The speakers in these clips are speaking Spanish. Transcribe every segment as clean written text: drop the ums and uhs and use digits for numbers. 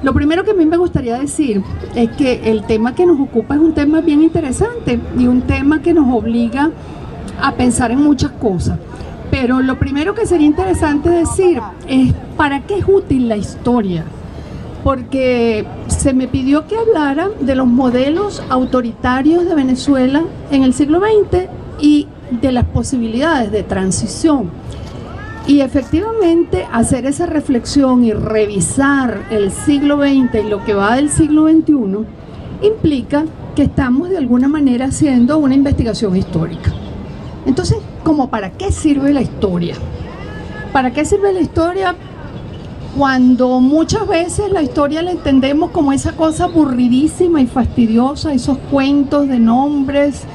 Lo primero que a mí me gustaría decir es que el tema que nos ocupa es un tema bien interesante y un tema que nos obliga a pensar en muchas cosas. Pero lo primero que sería interesante decir es ¿para qué es útil la historia? Porque se me pidió que hablara de los modelos autoritarios de Venezuela en el siglo XX y de las posibilidades de transición. Y efectivamente hacer esa reflexión y revisar el siglo XX y lo que va del siglo XXI implica que estamos de alguna manera haciendo una investigación histórica. Entonces, ¿cómo para qué sirve la historia? ¿Para qué sirve la historia? Cuando muchas veces la historia la entendemos como esa cosa aburridísima y fastidiosa, esos cuentos de nombres,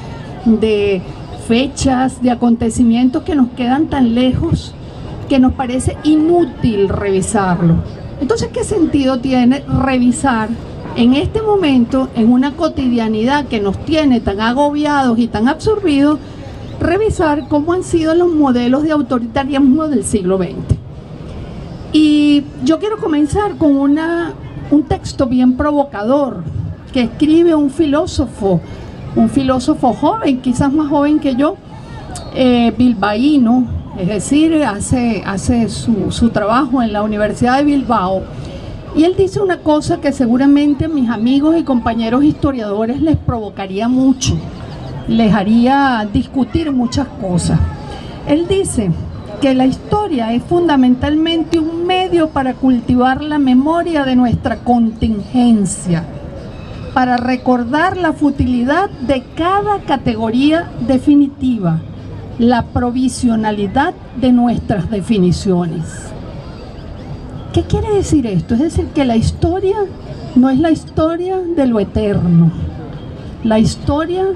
de fechas, de acontecimientos que nos quedan tan lejos que nos parece inútil revisarlo. Entonces, ¿qué sentido tiene revisar en este momento, en una cotidianidad que nos tiene tan agobiados y tan absorbidos, revisar cómo han sido los modelos de autoritarismo del siglo XX? Y yo quiero comenzar con un texto bien provocador que escribe un filósofo joven, quizás más joven que yo, bilbaíno, es decir, hace su trabajo en la Universidad de Bilbao. Y él dice una cosa que seguramente a mis amigos y compañeros historiadores les provocaría mucho, les haría discutir muchas cosas. Él dice que la historia es fundamentalmente un medio para cultivar la memoria de nuestra contingencia, para recordar la futilidad de cada categoría definitiva, la provisionalidad de nuestras definiciones. ¿Qué quiere decir esto? Es decir, que la historia no es la historia de lo eterno. La historia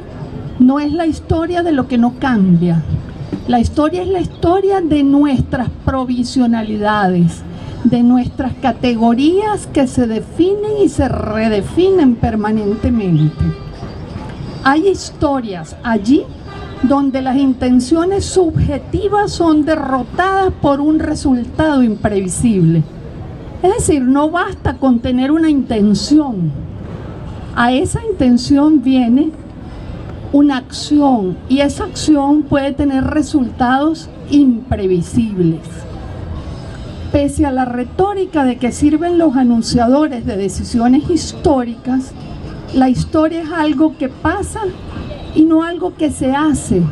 no es la historia de lo que no cambia. La historia es la historia de nuestras provisionalidades, de nuestras categorías que se definen y se redefinen permanentemente. Hay historias allí donde las intenciones subjetivas son derrotadas por un resultado imprevisible. Es decir, no basta con tener una intención. A esa intención viene una acción y esa acción puede tener resultados imprevisibles. Pese a la retórica de que sirven los anunciadores de decisiones históricas, la historia es algo que pasa y no algo que se hace.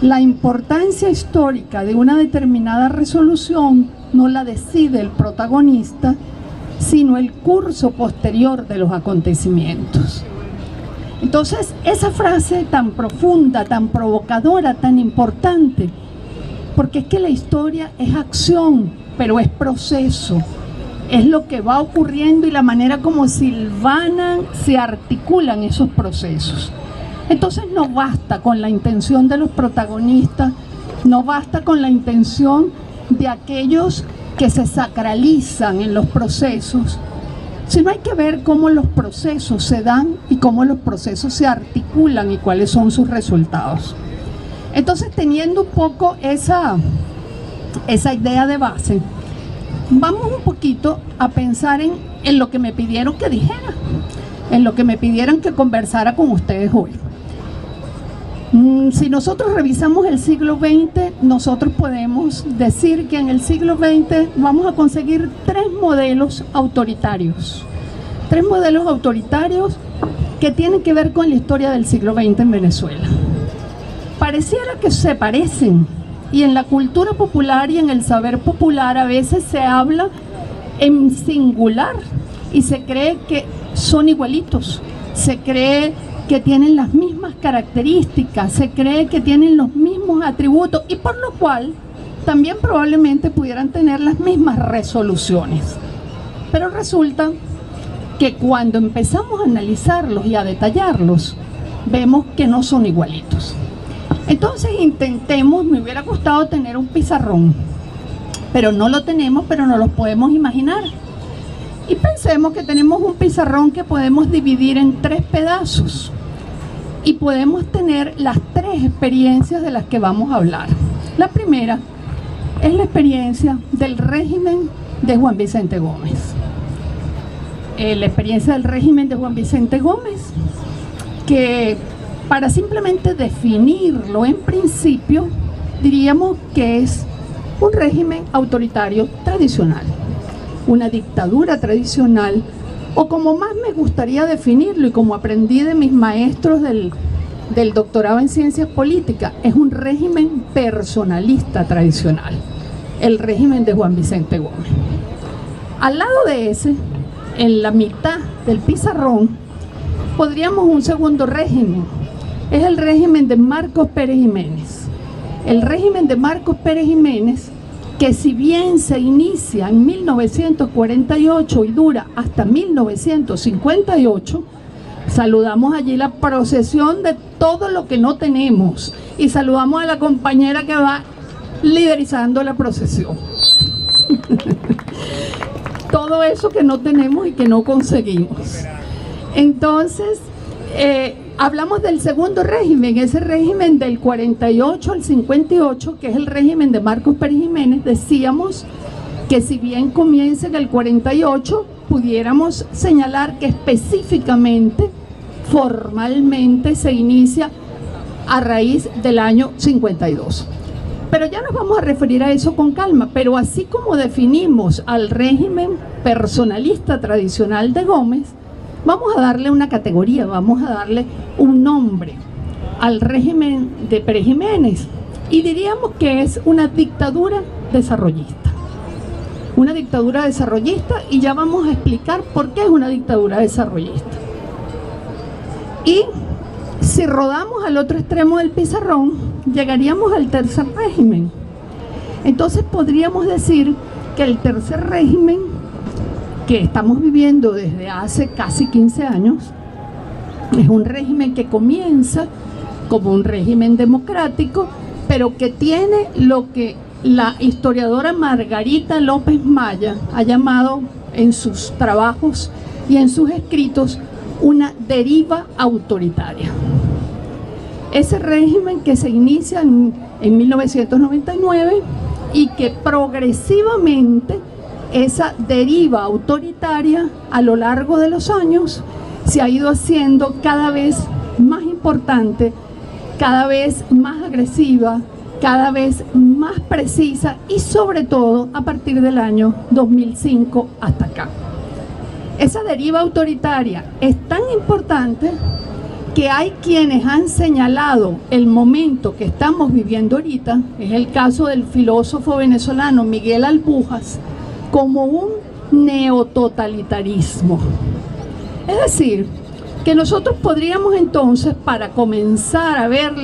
La importancia histórica de una determinada resolución no la decide el protagonista, sino el curso posterior de los acontecimientos. Entonces, esa frase tan profunda, tan provocadora, tan importante, porque es que la historia es acción, pero es proceso. Es lo que va ocurriendo y la manera como silvanan, se articulan esos procesos. Entonces no basta con la intención de los protagonistas, no basta con la intención de aquellos que se sacralizan en los procesos, sino hay que ver cómo los procesos se dan y cómo los procesos se articulan y cuáles son sus resultados. Entonces, teniendo un poco esa idea de base, vamos un poquito a pensar en lo que me pidieron que dijera, en lo que me pidieron que conversara con ustedes hoy. Si nosotros revisamos el siglo XX, nosotros podemos decir que en el siglo XX vamos a conseguir tres modelos autoritarios que tienen que ver con la historia del siglo XX en Venezuela. Pareciera que se parecen, y en la cultura popular y en el saber popular a veces se habla en singular y se cree que son igualitos, se cree que tienen las mismas características, se cree que tienen los mismos atributos y por lo cual también probablemente pudieran tener las mismas resoluciones. Pero resulta que cuando empezamos a analizarlos y a detallarlos, vemos que no son igualitos. Entonces intentemos, me hubiera gustado tener un pizarrón, pero no lo tenemos, pero no lo podemos imaginar. Y pensemos que tenemos un pizarrón que podemos dividir en tres pedazos y podemos tener las tres experiencias de las que vamos a hablar. La primera es la experiencia del régimen de Juan Vicente Gómez. la experiencia del régimen de Juan Vicente Gómez, que para simplemente definirlo en principio, diríamos que es un régimen autoritario tradicional, una dictadura tradicional, o como más me gustaría definirlo y como aprendí de mis maestros del doctorado en ciencias políticas, es un régimen personalista tradicional, el régimen de Juan Vicente Gómez. Al lado de ese, en la mitad del pizarrón, podríamos un segundo régimen, es el régimen de Marcos Pérez Jiménez. El régimen de Marcos Pérez Jiménez, que si bien se inicia en 1948 y dura hasta 1958, saludamos allí la procesión de todo lo que no tenemos y saludamos a la compañera que va liderizando la procesión. Todo eso que no tenemos y que no conseguimos. Entonces, hablamos del segundo régimen, ese régimen del 48 al 58, que es el régimen de Marcos Pérez Jiménez. Decíamos que si bien comienza en el 48, pudiéramos señalar que específicamente, formalmente, se inicia a raíz del año 52. Pero ya nos vamos a referir a eso con calma. Pero así como definimos al régimen personalista tradicional de Gómez, vamos a darle una categoría, vamos a darle un nombre al régimen de Pérez Jiménez y diríamos que es una dictadura desarrollista. Una dictadura desarrollista, y ya vamos a explicar por qué es una dictadura desarrollista. Y si rodamos al otro extremo del pizarrón, llegaríamos al tercer régimen. Entonces podríamos decir que el tercer régimen, que estamos viviendo desde hace casi 15 años, es un régimen que comienza como un régimen democrático, pero que tiene lo que la historiadora Margarita López Maya ha llamado en sus trabajos y en sus escritos una deriva autoritaria. Ese régimen que se inicia en 1999 y que progresivamente esa deriva autoritaria a lo largo de los años se ha ido haciendo cada vez más importante, cada vez más agresiva, cada vez más precisa y sobre todo a partir del año 2005 hasta acá. Esa deriva autoritaria es tan importante que hay quienes han señalado el momento que estamos viviendo ahorita, es el caso del filósofo venezolano Miguel Albujas, como un neototalitarismo. Es decir, que nosotros podríamos entonces, para comenzar a ver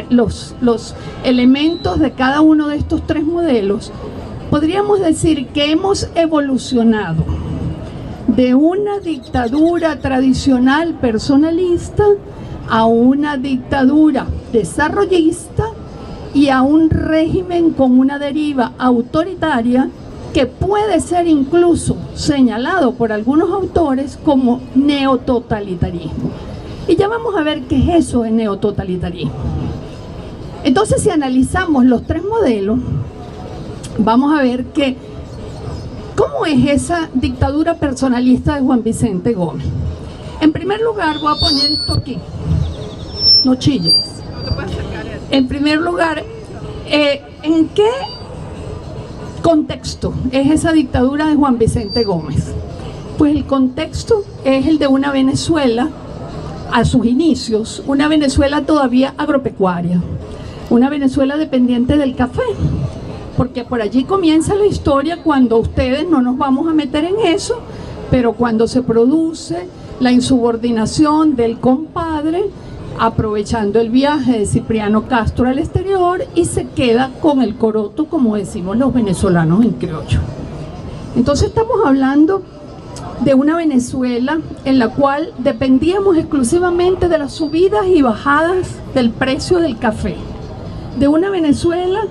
los elementos de cada uno de estos tres modelos, podríamos decir que hemos evolucionado de una dictadura tradicional personalista a una dictadura desarrollista y a un régimen con una deriva autoritaria que puede ser incluso señalado por algunos autores como neototalitarismo. Y ya vamos a ver qué es eso de neototalitarismo. Entonces, si analizamos los tres modelos, vamos a ver que ¿cómo es esa dictadura personalista de Juan Vicente Gómez? En primer lugar, voy a poner esto aquí. No chilles. En primer lugar, ¿en qué contexto es esa dictadura de Juan Vicente Gómez? Pues el contexto es el de una Venezuela a sus inicios, una Venezuela todavía agropecuaria, una Venezuela dependiente del café, porque por allí comienza la historia cuando ustedes, no nos vamos a meter en eso, pero cuando se produce la insubordinación del compadre, aprovechando el viaje de Cipriano Castro al exterior, y se queda con el coroto, como decimos los venezolanos en criollo. Entonces estamos hablando de una Venezuela en la cual dependíamos exclusivamente de las subidas y bajadas del precio del café, de una Venezuela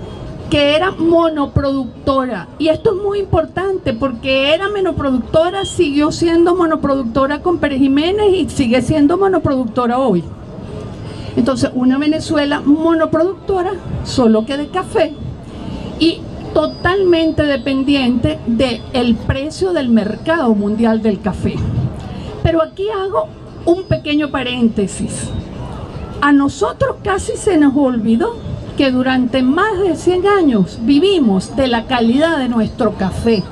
que era monoproductora, y esto es muy importante porque era monoproductora, siguió siendo monoproductora con Pérez Jiménez y sigue siendo monoproductora hoy. Entonces, una Venezuela monoproductora, solo que de café, y totalmente dependiente del precio del mercado mundial del café. Pero aquí hago un pequeño paréntesis. A nosotros casi se nos olvidó que durante más de 100 años vivimos de la calidad de nuestro café.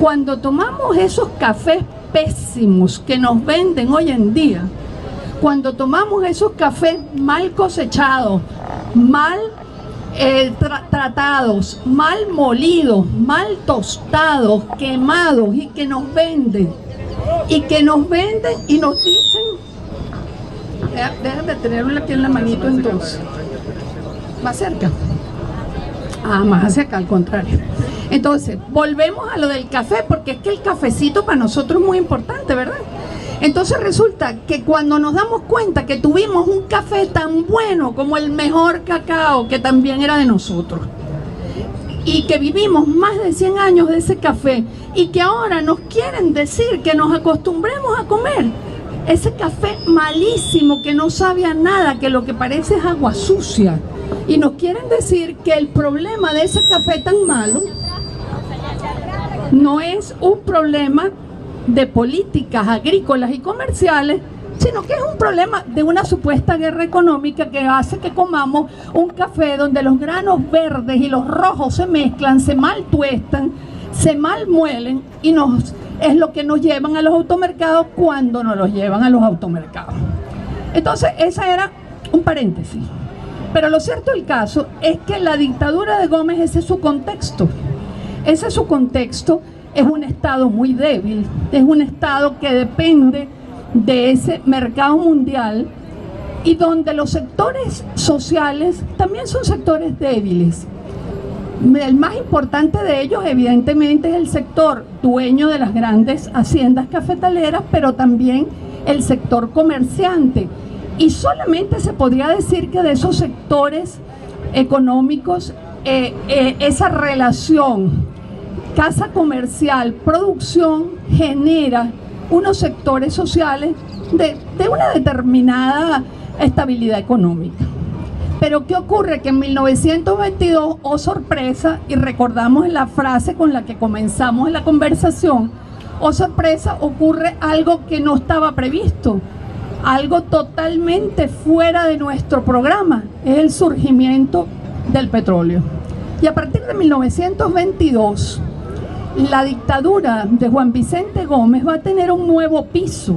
Cuando tomamos esos cafés pésimos que nos venden hoy en día, cuando tomamos esos cafés mal cosechados, mal tratados, mal molidos, mal tostados, quemados, y que nos venden y nos dicen, déjame tenerlo aquí en la manito entonces, más cerca, más hacia acá, al contrario. Entonces, volvemos a lo del café, porque es que el cafecito para nosotros es muy importante, ¿verdad? Entonces resulta que cuando nos damos cuenta que tuvimos un café tan bueno como el mejor cacao, que también era de nosotros, y que vivimos más de 100 años de ese café, y que ahora nos quieren decir que nos acostumbremos a comer ese café malísimo que no sabe a nada, que lo que parece es agua sucia, y nos quieren decir que el problema de ese café tan malo no es un problema de políticas agrícolas y comerciales, sino que es un problema de una supuesta guerra económica que hace que comamos un café donde los granos verdes y los rojos se mezclan, se mal tuestan, se mal muelen, y es lo que nos llevan a los automercados cuando nos los llevan a los automercados. Entonces, esa era un paréntesis. Pero lo cierto del caso es que la dictadura de Gómez, ese es su contexto. Ese es su contexto. Es un Estado muy débil, es un Estado que depende de ese mercado mundial, y donde los sectores sociales también son sectores débiles. El más importante de ellos, evidentemente, es el sector dueño de las grandes haciendas cafetaleras, pero también el sector comerciante. Y solamente se podría decir que de esos sectores económicos, esa relación casa comercial, producción, genera unos sectores sociales de una determinada estabilidad económica. Pero ¿qué ocurre? Que en 1922, oh sorpresa, y recordamos la frase con la que comenzamos la conversación, oh sorpresa, ocurre algo que no estaba previsto, algo totalmente fuera de nuestro programa, es el surgimiento del petróleo. Y a partir de 1922, la dictadura de Juan Vicente Gómez va a tener un nuevo piso,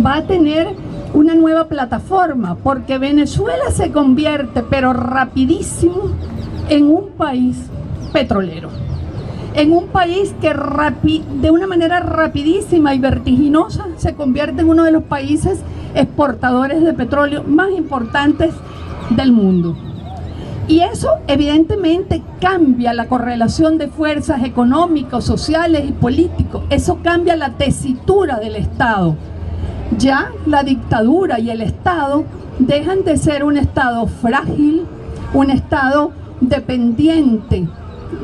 va a tener una nueva plataforma, porque Venezuela se convierte, pero rapidísimo, en un país petrolero, en un país que de una manera rapidísima y vertiginosa se convierte en uno de los países exportadores de petróleo más importantes del mundo. Y eso evidentemente cambia la correlación de fuerzas económicas, sociales y políticos. Eso cambia la tesitura del Estado. Ya la dictadura y el Estado dejan de ser un Estado frágil, un Estado dependiente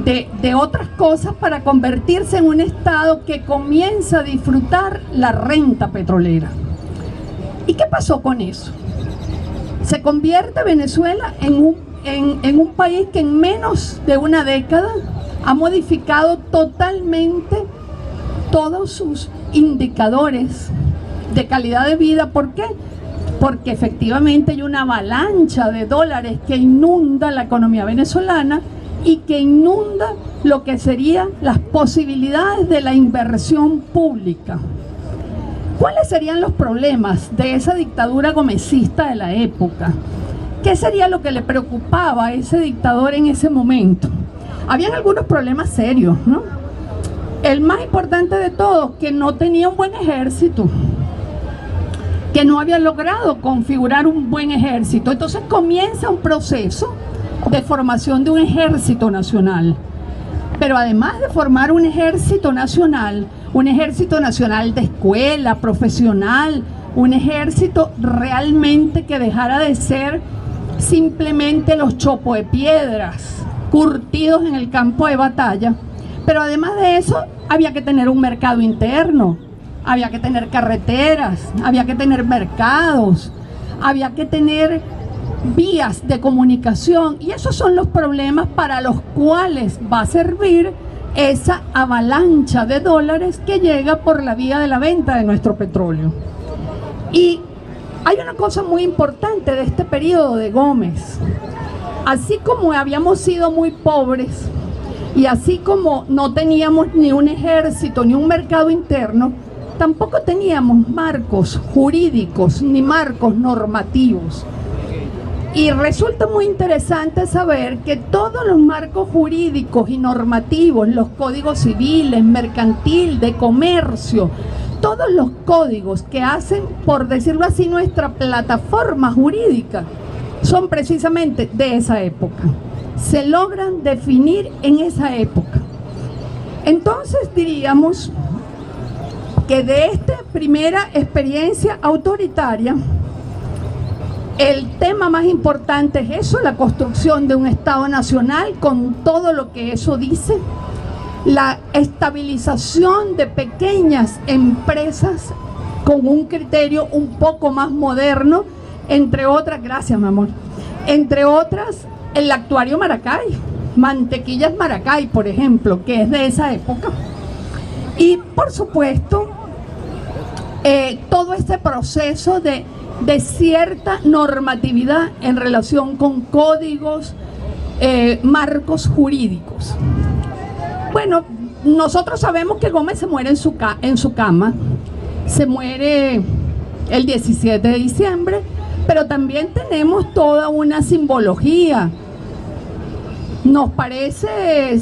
de otras cosas, para convertirse en un Estado que comienza a disfrutar la renta petrolera. ¿Y qué pasó con eso? Se convierte Venezuela en un país que en menos de una década ha modificado totalmente todos sus indicadores de calidad de vida. ¿Por qué? Porque efectivamente hay una avalancha de dólares que inunda la economía venezolana y que inunda lo que serían las posibilidades de la inversión pública. ¿Cuáles serían los problemas de esa dictadura gomecista de la época? ¿Qué sería lo que le preocupaba a ese dictador en ese momento? Habían algunos problemas serios, ¿no? El más importante de todos, que no tenía un buen ejército, que no había logrado configurar un buen ejército. Entonces comienza un proceso de formación de un ejército nacional. Pero además de formar un ejército nacional de escuela, profesional, un ejército realmente que dejara de ser simplemente los chopos de piedras curtidos en el campo de batalla. Pero además de eso, había que tener un mercado interno, había que tener carreteras, había que tener mercados, había que tener vías de comunicación, y esos son los problemas para los cuales va a servir esa avalancha de dólares que llega por la vía de la venta de nuestro petróleo. Y hay una cosa muy importante de este periodo de Gómez. Así como habíamos sido muy pobres y así como no teníamos ni un ejército ni un mercado interno, tampoco teníamos marcos jurídicos ni marcos normativos. Y resulta muy interesante saber que todos los marcos jurídicos y normativos, los códigos civiles, mercantil, de comercio, todos los códigos que hacen, por decirlo así, nuestra plataforma jurídica, son precisamente de esa época. Se logran definir en esa época. Entonces diríamos que de esta primera experiencia autoritaria, el tema más importante es eso, la construcción de un Estado nacional con todo lo que eso dice, la estabilización de pequeñas empresas con un criterio un poco más moderno, entre otras, gracias mi amor, entre otras el actuario Maracay, Mantequillas Maracay, por ejemplo, que es de esa época. Y por supuesto, todo este proceso de cierta normatividad en relación con códigos, marcos jurídicos. Bueno, nosotros sabemos que Gómez se muere en su cama, se muere el 17 de diciembre, pero también tenemos toda una simbología. Nos parece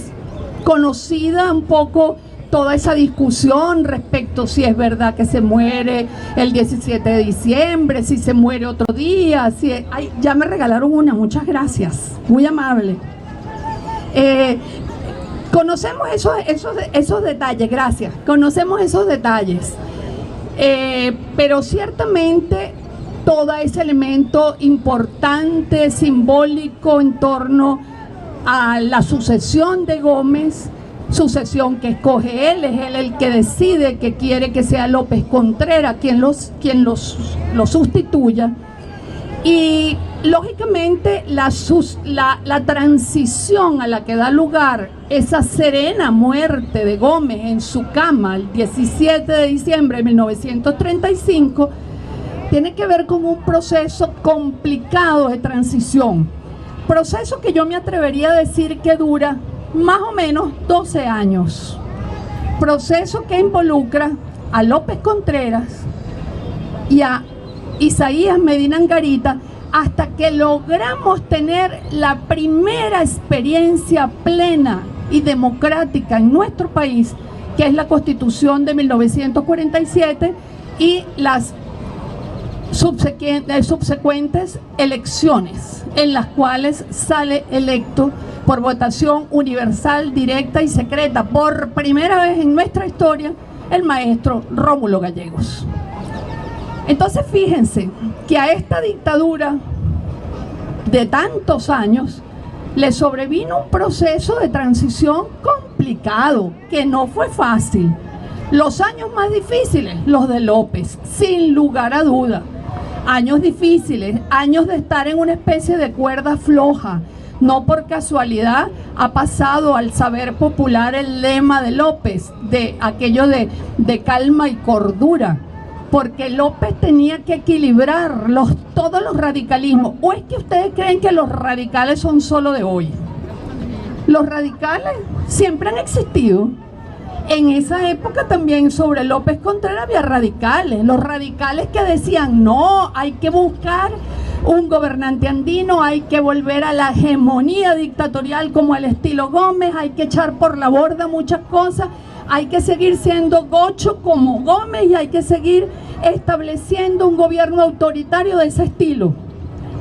conocida un poco toda esa discusión respecto si es verdad que se muere el 17 de diciembre, si se muere otro día, ay, ya me regalaron una, muchas gracias, muy amable. Conocemos esos detalles, gracias, conocemos esos detalles, pero ciertamente todo ese elemento importante, simbólico en torno a la sucesión de Gómez, sucesión que escoge él, es él el que decide que quiere que sea López Contreras quien los sustituya. Y lógicamente la transición a la que da lugar esa serena muerte de Gómez en su cama el 17 de diciembre de 1935 tiene que ver con un proceso complicado de transición, proceso que yo me atrevería a decir que dura más o menos 12 años, proceso que involucra a López Contreras y a Isaías Medina Angarita hasta que logramos tener la primera experiencia plena y democrática en nuestro país, que es la Constitución de 1947 y las subsecuentes elecciones en las cuales sale electo por votación universal, directa y secreta, por primera vez en nuestra historia, el maestro Rómulo Gallegos. Entonces fíjense que a esta dictadura de tantos años le sobrevino un proceso de transición complicado, que no fue fácil. Los años más difíciles, los de López, sin lugar a duda. Años difíciles, años de estar en una especie de cuerda floja. No por casualidad ha pasado al saber popular el lema de López, de aquello de calma y cordura, porque López tenía que equilibrar todos los radicalismos. ¿O es que ustedes creen que los radicales son solo de hoy? Los radicales siempre han existido. En esa época también sobre López Contreras había radicales, los radicales que decían no, hay que buscar un gobernante andino, hay que volver a la hegemonía dictatorial como el estilo Gómez, hay que echar por la borda muchas cosas, hay que seguir siendo gocho como Gómez y hay que seguir estableciendo un gobierno autoritario de ese estilo.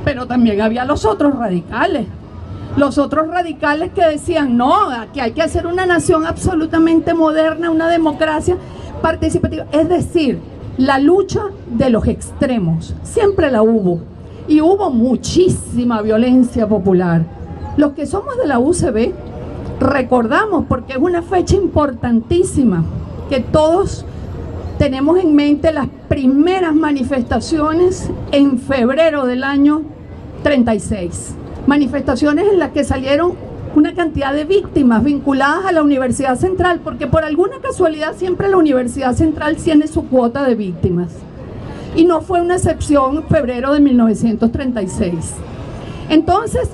Pero también había los otros radicales que decían no, que hay que hacer una nación absolutamente moderna, una democracia participativa, es decir, la lucha de los extremos, siempre la hubo, y hubo muchísima violencia popular. Los que somos de la UCB recordamos, porque es una fecha importantísima, que todos tenemos en mente las primeras manifestaciones en febrero del año 36. Manifestaciones en las que salieron una cantidad de víctimas vinculadas a la Universidad Central, porque por alguna casualidad siempre la Universidad Central tiene su cuota de víctimas. Y no fue una excepción en febrero de 1936. Entonces,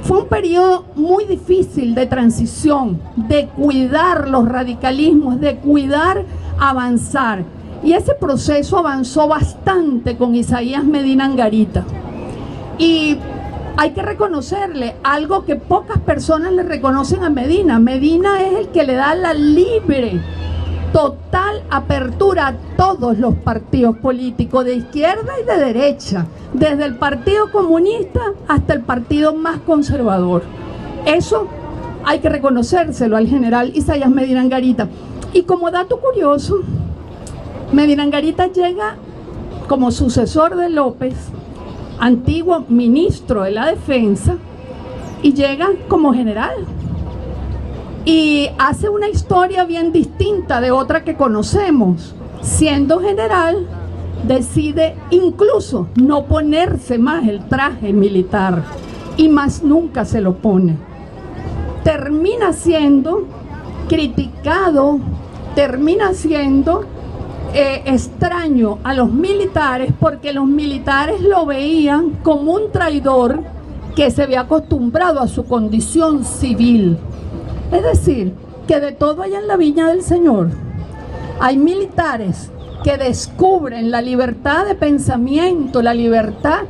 fue un periodo muy difícil de transición, de cuidar los radicalismos, de cuidar avanzar. Y ese proceso avanzó bastante con Isaías Medina Angarita. Y hay que reconocerle algo que pocas personas le reconocen a Medina. Medina es el que le da la libre, total apertura a todos los partidos políticos, de izquierda y de derecha, desde el Partido Comunista hasta el partido más conservador. Eso hay que reconocérselo al general Isaías Medina Angarita. Y como dato curioso, Medina Angarita llega como sucesor de López, antiguo ministro de la Defensa, y llega como general. Y hace una historia bien distinta de otra que conocemos. Siendo general, decide incluso no ponerse más el traje militar, y más nunca se lo pone. Termina siendo criticado, termina siendo extraño a los militares, porque los militares lo veían como un traidor que se había acostumbrado a su condición civil. Es decir, que de todo hay en la viña del Señor. Hay militares que descubren la libertad de pensamiento, la libertad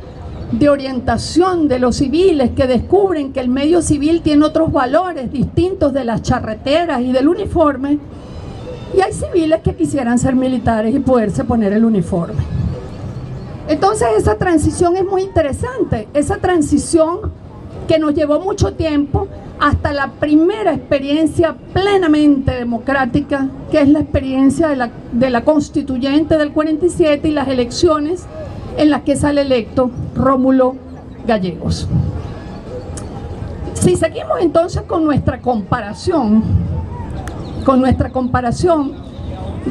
de orientación de los civiles, que descubren que el medio civil tiene otros valores distintos de las charreteras y del uniforme. Y hay civiles que quisieran ser militares y poderse poner el uniforme. Entonces esa transición es muy interesante, esa transición que nos llevó mucho tiempo hasta la primera experiencia plenamente democrática, que es la experiencia de la constituyente del 47 y las elecciones en las que sale electo Rómulo Gallegos. Si seguimos entonces con nuestra comparación,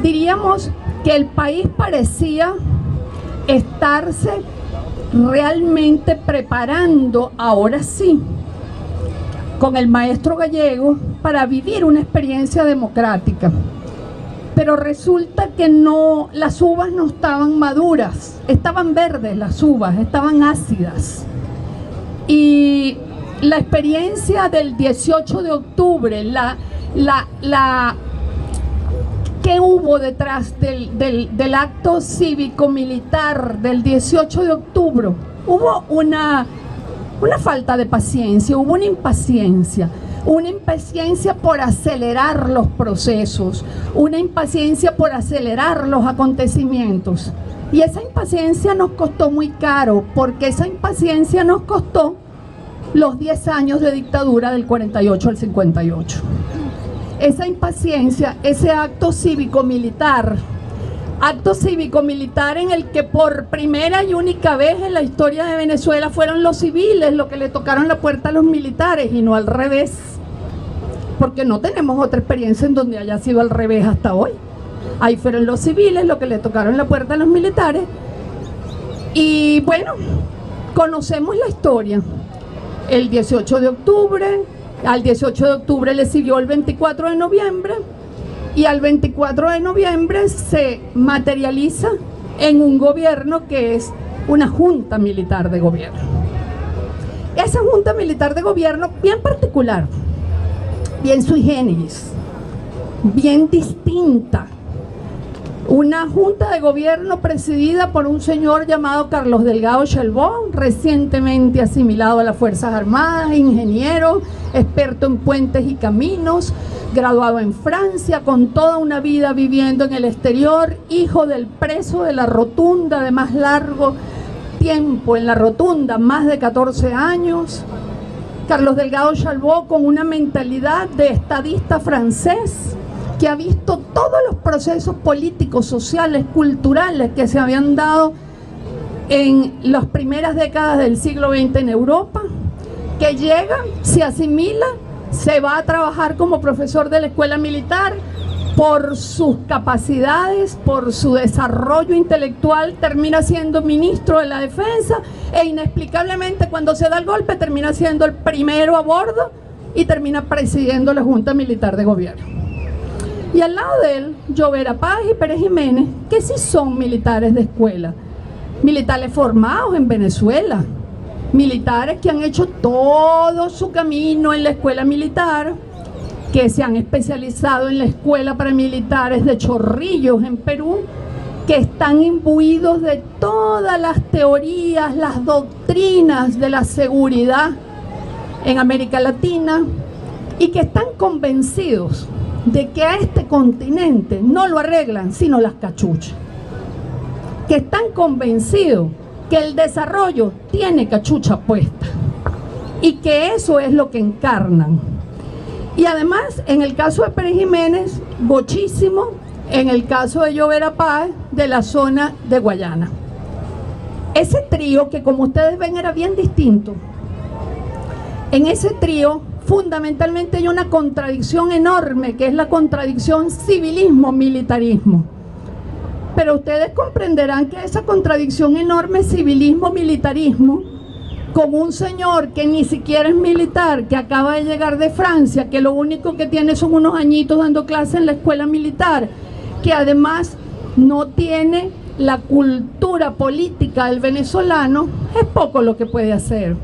diríamos que el país parecía estarse realmente preparando, ahora sí, con el maestro Gallegos, para vivir una experiencia democrática. Pero resulta que no, las uvas no estaban maduras, estaban verdes las uvas, estaban ácidas. Y la experiencia del 18 de octubre, ¿qué hubo detrás del acto cívico-militar del 18 de octubre? Hubo una falta de paciencia, hubo una impaciencia por acelerar los procesos, una impaciencia por acelerar los acontecimientos. Y esa impaciencia nos costó muy caro, porque esa impaciencia nos costó los 10 años de dictadura del 48 al 58. Esa impaciencia, ese acto cívico-militar en el que por primera y única vez en la historia de Venezuela fueron los civiles los que le tocaron la puerta a los militares y no al revés, porque no tenemos otra experiencia en donde haya sido al revés hasta hoy. Ahí fueron los civiles los que le tocaron la puerta a los militares. Y bueno, conocemos la historia. El 18 de octubre, al 18 de octubre le siguió el 24 de noviembre, y al 24 de noviembre se materializa en un gobierno que es una junta militar de gobierno. Esa junta militar de gobierno bien particular, bien sui generis, bien distinta. Una junta de gobierno presidida por un señor llamado Carlos Delgado Chalbaud, recientemente asimilado a las Fuerzas Armadas, ingeniero, experto en puentes y caminos, graduado en Francia, con toda una vida viviendo en el exterior, hijo del preso de la Rotunda de más largo tiempo en la Rotunda, más de 14 años. Carlos Delgado Chalbaud con una mentalidad de estadista francés, que ha visto todos los procesos políticos, sociales, culturales que se habían dado en las primeras décadas del siglo XX en Europa, que llega, se asimila, se va a trabajar como profesor de la escuela militar. Por sus capacidades, por su desarrollo intelectual, termina siendo ministro de la Defensa, e inexplicablemente cuando se da el golpe termina siendo el primero a bordo y termina presidiendo la Junta Militar de Gobierno. Y al lado de él, Llovera Páez y Pérez Jiménez, que sí son militares de escuela, militares formados en Venezuela, militares que han hecho todo su camino en la escuela militar, que se han especializado en la escuela para militares de Chorrillos en Perú, que están imbuidos de todas las teorías, las doctrinas de la seguridad en América Latina y que están convencidos de que a este continente no lo arreglan sino las cachuchas, que están convencidos que el desarrollo tiene cachucha puesta y que eso es lo que encarnan. Y además, en el caso de Pérez Jiménez, bochísimo, en el caso de Llovera Páez, de la zona de Guayana. Ese trío, que como ustedes ven era bien distinto, en ese trío fundamentalmente hay una contradicción enorme, que es la contradicción civilismo-militarismo. Pero ustedes comprenderán que esa contradicción enorme civilismo-militarismo, con un señor que ni siquiera es militar, que acaba de llegar de Francia, que lo único que tiene son unos añitos dando clase en la escuela militar, que además no tiene la cultura política del venezolano, es poco lo que puede hacer.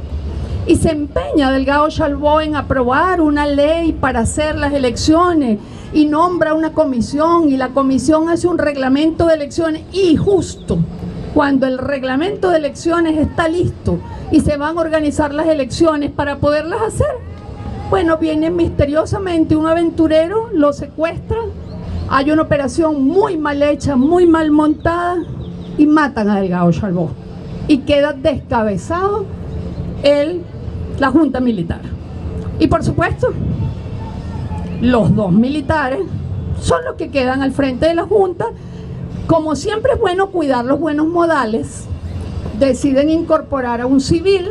Y se empeña Delgado Chalbaud en aprobar una ley para hacer las elecciones y nombra una comisión, y la comisión hace un reglamento de elecciones, y justo cuando el reglamento de elecciones está listo y se van a organizar las elecciones para poderlas hacer, bueno, viene misteriosamente un aventurero, lo secuestra, hay una operación muy mal hecha, muy mal montada, y matan a Delgado Chalbaud y queda descabezado la Junta Militar. Y por supuesto, los dos militares son los que quedan al frente de la Junta. Como siempre es bueno cuidar los buenos modales, deciden incorporar a un civil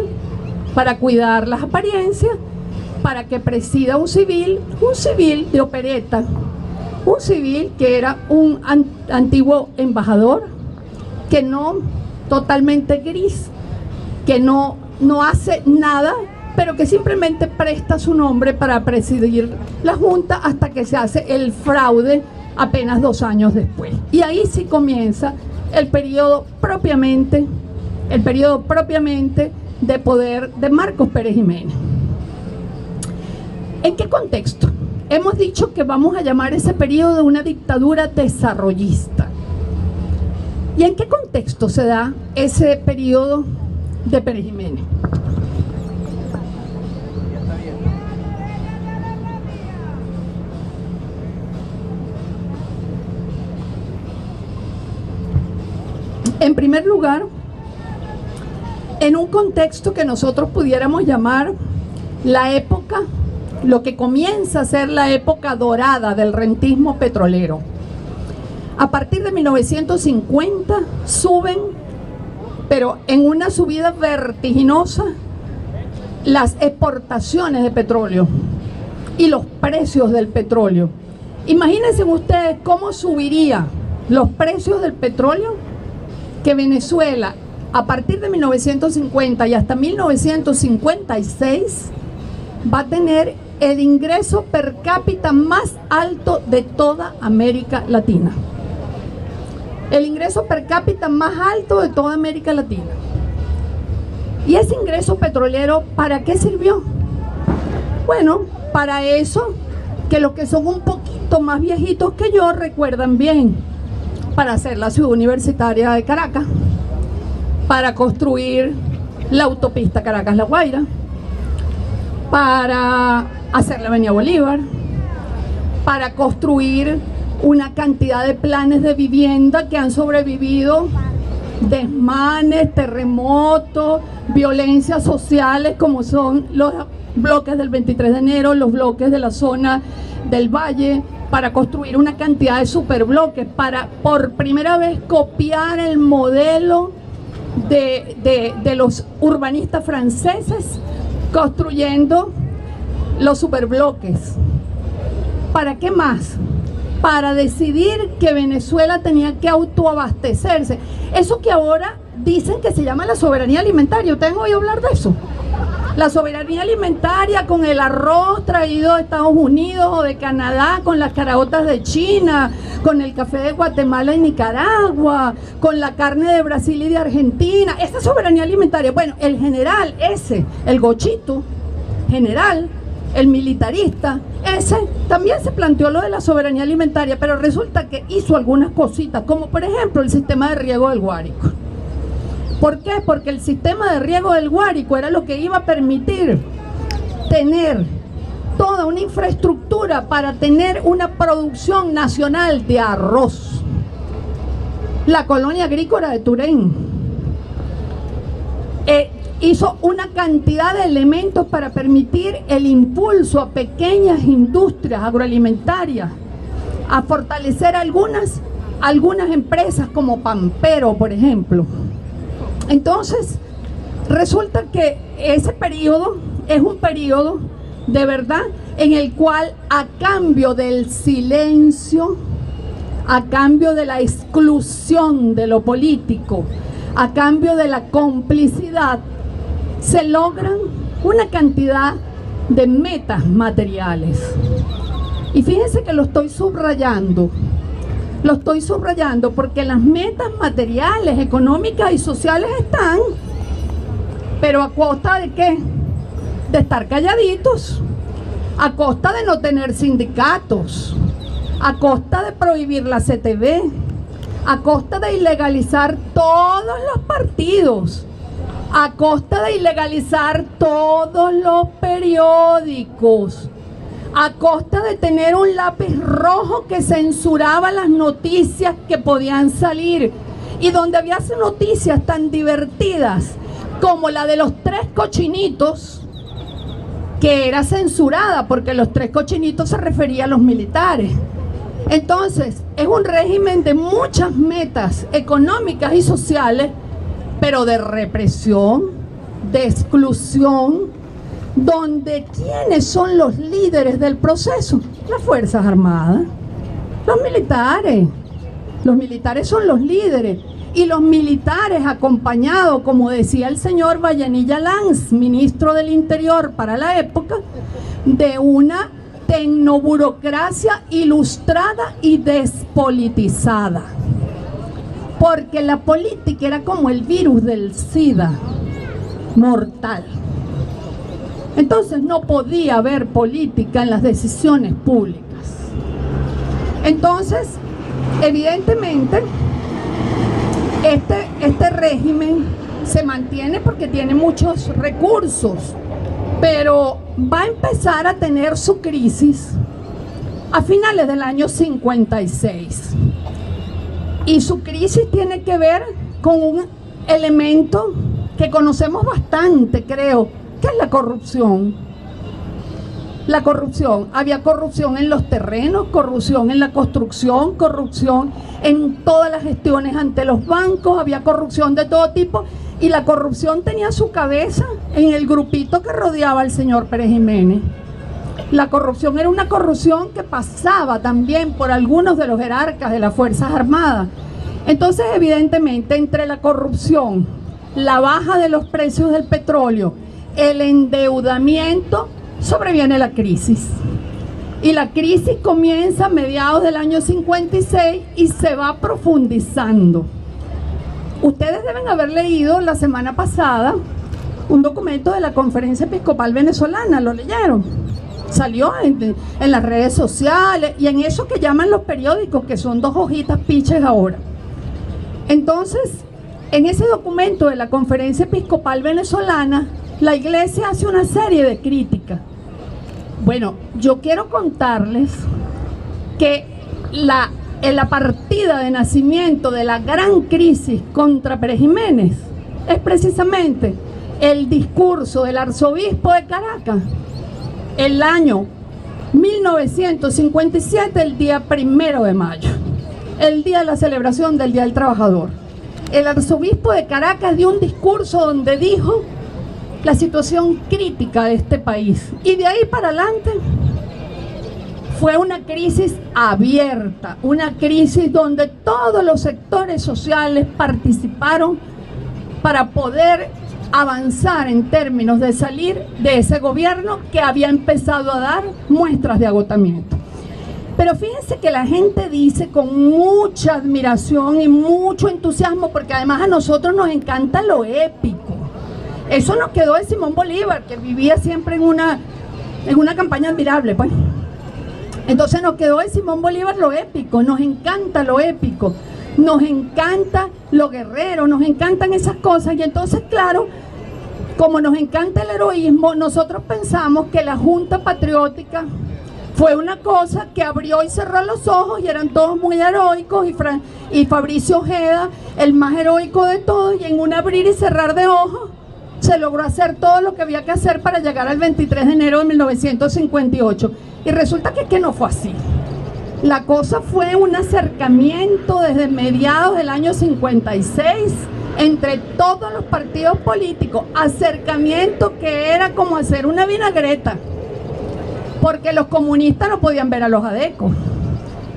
para cuidar las apariencias, para que presida un civil de opereta, un civil que era un antiguo embajador, que no, totalmente gris, que no hace nada, pero que simplemente presta su nombre para presidir la Junta hasta que se hace el fraude apenas 2 años después. Y ahí sí comienza el periodo propiamente de poder de Marcos Pérez Jiménez. ¿En qué contexto? Hemos dicho que vamos a llamar ese periodo de una dictadura desarrollista. ¿Y en qué contexto se da ese periodo de Pérez Jiménez? En primer lugar, en un contexto que nosotros pudiéramos llamar la época, lo que comienza a ser la época dorada del rentismo petrolero. A partir de 1950 suben, pero en una subida vertiginosa, las exportaciones de petróleo y los precios del petróleo. Imagínense ustedes cómo subiría los precios del petróleo, que Venezuela a partir de 1950 y hasta 1956 va a tener el ingreso per cápita más alto de toda América Latina. El ingreso per cápita más alto de toda América Latina. ¿Y ese ingreso petrolero para qué sirvió? Bueno, para eso que los que son un poquito más viejitos que yo recuerdan bien: para hacer la ciudad universitaria de Caracas, para construir la autopista Caracas-La Guaira, para hacer la Avenida Bolívar, para construir una cantidad de planes de vivienda que han sobrevivido desmanes, terremotos, violencias sociales, como son los bloques del 23 de enero, los bloques de la zona del Valle, para construir una cantidad de superbloques, para por primera vez copiar el modelo de los urbanistas franceses, construyendo los superbloques. ¿Para qué más? Para decidir que Venezuela tenía que autoabastecerse. Eso que ahora dicen que se llama la soberanía alimentaria. ¿Ustedes han oído hablar de eso? La soberanía alimentaria con el arroz traído de Estados Unidos o de Canadá, con las caraotas de China, con el café de Guatemala y Nicaragua, con la carne de Brasil y de Argentina. Esa soberanía alimentaria, bueno, el general ese, el gochito, general, el militarista, ese también se planteó lo de la soberanía alimentaria, pero resulta que hizo algunas cositas, como por ejemplo el sistema de riego del Guárico. ¿Por qué? Porque el sistema de riego del Guárico era lo que iba a permitir tener toda una infraestructura para tener una producción nacional de arroz. La colonia agrícola de Turén hizo una cantidad de elementos para permitir el impulso a pequeñas industrias agroalimentarias, a fortalecer algunas empresas como Pampero, por ejemplo. Entonces, resulta que ese periodo es un periodo de verdad en el cual, a cambio del silencio, a cambio de la exclusión de lo político, a cambio de la complicidad, se logran una cantidad de metas materiales. Y fíjense que lo estoy subrayando porque las metas materiales, económicas y sociales están, pero ¿a costa de qué? De estar calladitos, a costa de no tener sindicatos, a costa de prohibir la CTV, a costa de ilegalizar todos los partidos, a costa de ilegalizar todos los periódicos, a costa de tener un lápiz rojo que censuraba las noticias que podían salir, y donde había noticias tan divertidas como la de los 3 cochinitos, que era censurada porque los 3 cochinitos se refería a los militares. Entonces, es un régimen de muchas metas económicas y sociales, pero de represión, de exclusión, donde ¿quiénes son los líderes del proceso? Las Fuerzas Armadas, los militares. Los militares son los líderes, y los militares acompañados, como decía el señor Vallenilla Lanz, ministro del Interior para la época, de una tecnoburocracia ilustrada y despolitizada, porque la política era como el virus del SIDA, mortal. Entonces no podía haber política en las decisiones públicas. Entonces, evidentemente, este régimen se mantiene porque tiene muchos recursos, pero va a empezar a tener su crisis a finales del año 56. Y su crisis tiene que ver con un elemento que conocemos bastante, creo, que es la corrupción. La corrupción, había corrupción en los terrenos, corrupción en la construcción, corrupción en todas las gestiones ante los bancos, había corrupción de todo tipo, y la corrupción tenía su cabeza en el grupito que rodeaba al señor Pérez Jiménez. La corrupción era una corrupción que pasaba también por algunos de los jerarcas de las Fuerzas Armadas. Entonces, evidentemente, entre la corrupción, la baja de los precios del petróleo, el endeudamiento, sobreviene la crisis. Y la crisis comienza a mediados del año 56 y se va profundizando. Ustedes deben haber leído la semana pasada un documento de la Conferencia Episcopal Venezolana, ¿lo leyeron? Salió en las redes sociales y en eso que llaman los periódicos, que son 2 hojitas piches ahora. Entonces, en ese documento de la Conferencia Episcopal Venezolana, la Iglesia hace una serie de críticas. Bueno, yo quiero contarles que la partida de nacimiento de la gran crisis contra Pérez Jiménez es precisamente el discurso del arzobispo de Caracas el año 1957, el día 1 de mayo, el día de la celebración del Día del Trabajador. El arzobispo de Caracas dio un discurso donde dijo la situación crítica de este país, y de ahí para adelante fue una crisis abierta, una crisis donde todos los sectores sociales participaron para poder avanzar en términos de salir de ese gobierno que había empezado a dar muestras de agotamiento. Pero fíjense que la gente dice con mucha admiración y mucho entusiasmo, porque además a nosotros nos encanta lo épico. Eso nos quedó de Simón Bolívar, que vivía siempre en una campaña admirable, pues. Entonces nos quedó de Simón Bolívar lo épico, nos encanta lo épico, nos encanta lo guerrero, nos encantan esas cosas. Y entonces, claro, como nos encanta el heroísmo, nosotros pensamos que la Junta Patriótica fue una cosa que abrió y cerró los ojos y eran todos muy heroicos, y Fabricio Ojeda, el más heroico de todos, y en un abrir y cerrar de ojos se logró hacer todo lo que había que hacer para llegar al 23 de enero de 1958. Y resulta que no fue así. La cosa fue un acercamiento desde mediados del año 56 entre todos los partidos políticos, acercamiento que era como hacer una vinagreta, porque los comunistas no podían ver a los adecos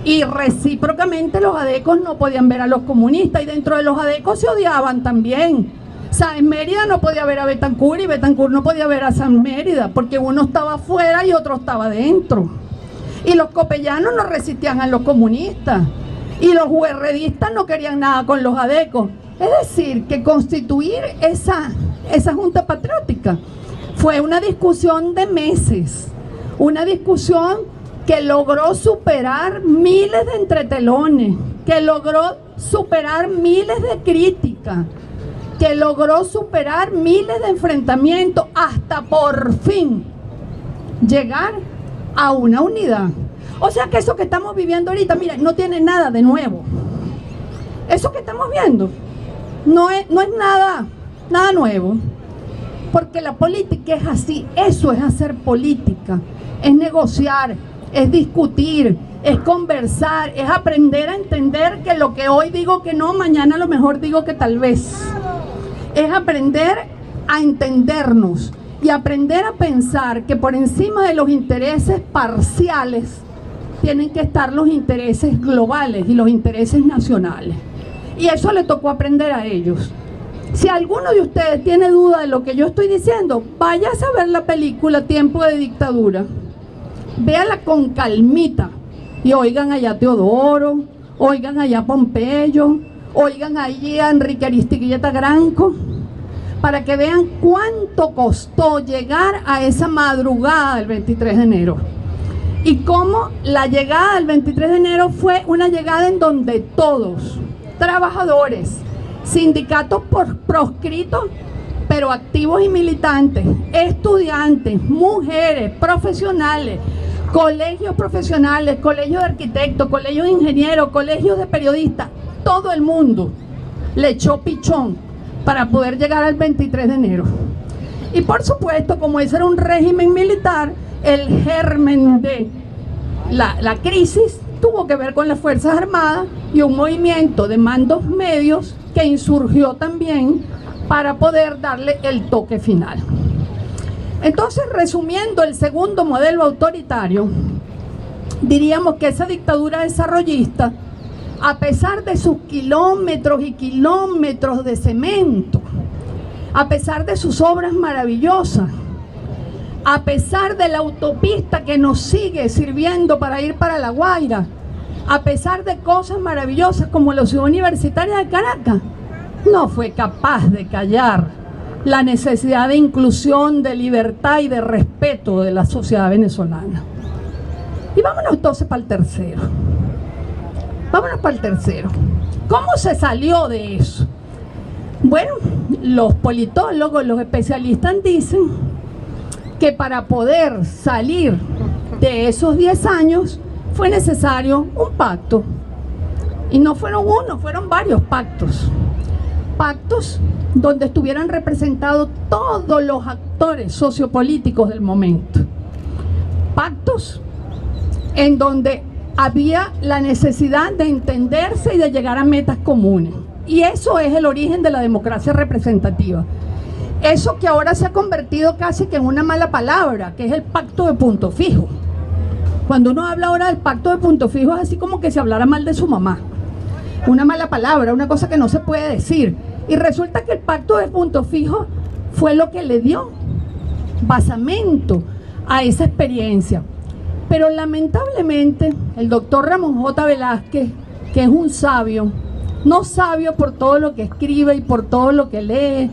y recíprocamente los adecos no podían ver a los comunistas, y dentro de los adecos se odiaban también. Sáenz Mérida no podía ver a Betancur y Betancur no podía ver a Sáenz Mérida, porque uno estaba afuera y otro estaba dentro. Y los copellanos no resistían a los comunistas y los huerredistas no querían nada con los adecos. Es decir, que constituir esa Junta Patriótica fue una discusión de meses, una discusión que logró superar miles de entretelones, que logró superar miles de críticas, que logró superar miles de enfrentamientos, hasta por fin llegar a una unidad. O sea que eso que estamos viviendo ahorita, mira, no tiene nada de nuevo. Eso que estamos viendo no es nada nuevo, porque la política es así. Eso es hacer política, es negociar, es discutir, es conversar, es aprender a entender que lo que hoy digo que no, mañana a lo mejor digo que tal vez. Es aprender a entendernos y aprender a pensar que por encima de los intereses parciales tienen que estar los intereses globales y los intereses nacionales. Y eso le tocó aprender a ellos. Si alguno de ustedes tiene duda de lo que yo estoy diciendo, váyase a ver la película Tiempo de Dictadura. Véala con calmita y oigan allá a Teodoro, oigan allá a Pompeyo, oigan allí a Enrique Aristigueta Granco, para que vean cuánto costó llegar a esa madrugada del 23 de enero. Y cómo la llegada del 23 de enero fue una llegada en donde todos, trabajadores, sindicatos proscritos, pero activos y militantes, estudiantes, mujeres, profesionales, colegios profesionales, colegios de arquitectos, colegios de ingenieros, colegios de periodistas, todo el mundo le echó pichón para poder llegar al 23 de enero. Y por supuesto, como ese era un régimen militar, el germen de la crisis tuvo que ver con las Fuerzas Armadas y un movimiento de mandos medios que insurgió también para poder darle el toque final. Entonces, resumiendo el segundo modelo autoritario, diríamos que esa dictadura desarrollista, a pesar de sus kilómetros y kilómetros de cemento, a pesar de sus obras maravillosas, a pesar de la autopista que nos sigue sirviendo para ir para La Guaira, a pesar de cosas maravillosas como la Ciudad Universitaria de Caracas, no fue capaz de callar la necesidad de inclusión, de libertad y de respeto de la sociedad venezolana. Y vámonos entonces para el tercero. Vámonos para el tercero. ¿Cómo se salió de eso? Bueno, los politólogos, los especialistas dicen que para poder salir de esos 10 años fue necesario un pacto. Y no fueron uno, fueron varios pactos. Pactos donde estuvieran representados todos los actores sociopolíticos del momento. Pactos en donde había la necesidad de entenderse y de llegar a metas comunes. Y eso es el origen de la democracia representativa. Eso que ahora se ha convertido casi que en una mala palabra, que es el pacto de punto fijo. Cuando uno habla ahora del pacto de punto fijo es así como que se hablara mal de su mamá. Una mala palabra, una cosa que no se puede decir. Y resulta que el pacto de punto fijo fue lo que le dio basamento a esa experiencia. Pero lamentablemente el doctor Ramón J. Velázquez, que es un sabio, no sabio por todo lo que escribe y por todo lo que lee,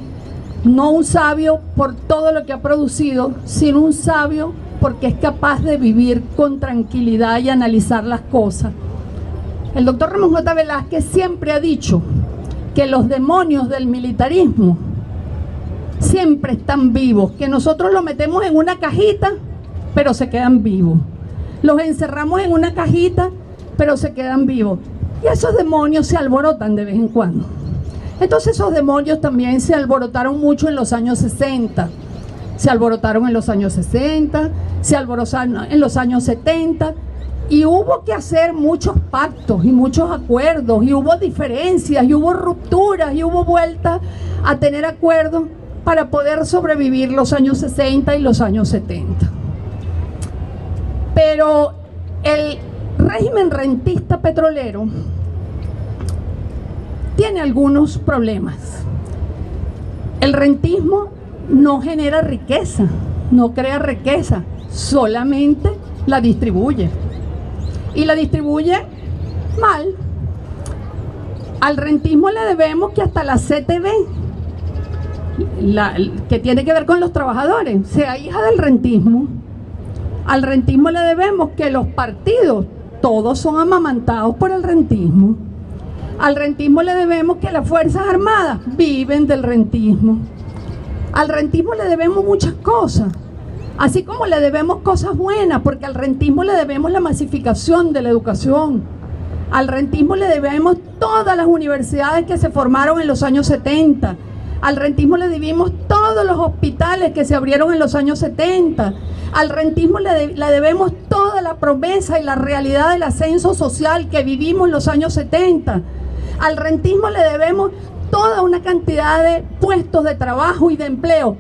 no un sabio por todo lo que ha producido, sino un sabio porque es capaz de vivir con tranquilidad y analizar las cosas. El doctor Ramón J. Velázquez siempre ha dicho que los demonios del militarismo siempre están vivos, que nosotros los metemos en una cajita, pero se quedan vivos. Los encerramos en una cajita, pero se quedan vivos. Y esos demonios se alborotan de vez en cuando. Entonces esos demonios también se alborotaron mucho en los años 60. Se alborotaron en los años 60, se alborotaron en los años 70. Y hubo que hacer muchos pactos y muchos acuerdos, y hubo diferencias, y hubo rupturas, y hubo vueltas a tener acuerdos para poder sobrevivir los años 60 y los años 70. Pero el régimen rentista petrolero tiene algunos problemas. El rentismo no genera riqueza, no crea riqueza, solamente la distribuye. Y la distribuye mal. Al rentismo le debemos que hasta la CTV, que tiene que ver con los trabajadores, sea hija del rentismo. Al rentismo le debemos que los partidos todos son amamantados por el rentismo. Al rentismo le debemos que las Fuerzas Armadas viven del rentismo. Al rentismo le debemos muchas cosas, así como le debemos cosas buenas, porque al rentismo le debemos la masificación de la educación. Al rentismo le debemos todas las universidades que se formaron en los años 70. Al rentismo le debemos todos los hospitales que se abrieron en los años 70. Al rentismo le debemos toda la promesa y la realidad del ascenso social que vivimos en los años 70. Al rentismo le debemos toda una cantidad de puestos de trabajo y de empleo.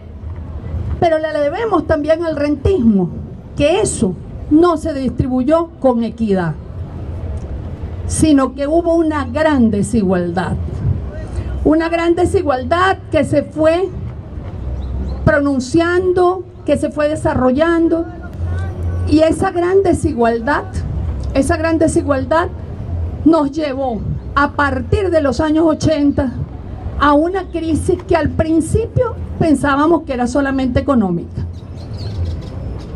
Pero le debemos también al rentismo que eso no se distribuyó con equidad, sino que hubo una gran desigualdad. Una gran desigualdad que se fue pronunciando, que se fue desarrollando, y esa gran desigualdad nos llevó a partir de los años 80 a una crisis que al principio pensábamos que era solamente económica.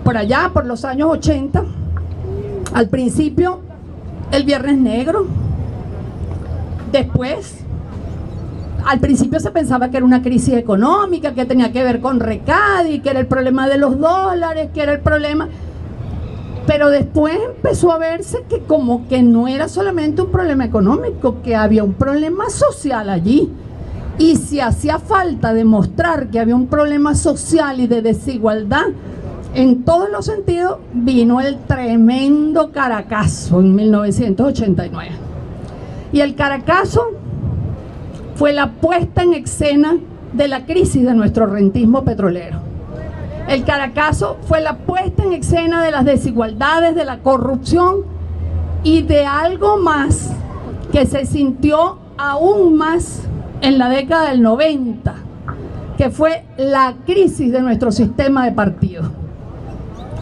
Por allá, por los años 80, al principio el Viernes Negro, después al principio se pensaba que era una crisis económica, que tenía que ver con Recadi, que era el problema de los dólares, que era el problema. Pero después empezó a verse que como que no era solamente un problema económico, que había un problema social allí. Y si hacía falta demostrar que había un problema social y de desigualdad en todos los sentidos, vino el tremendo Caracazo en 1989. Y el Caracazo fue la puesta en escena de la crisis de nuestro rentismo petrolero. El Caracazo fue la puesta en escena de las desigualdades, de la corrupción y de algo más que se sintió aún más en la década del 90, que fue la crisis de nuestro sistema de partidos.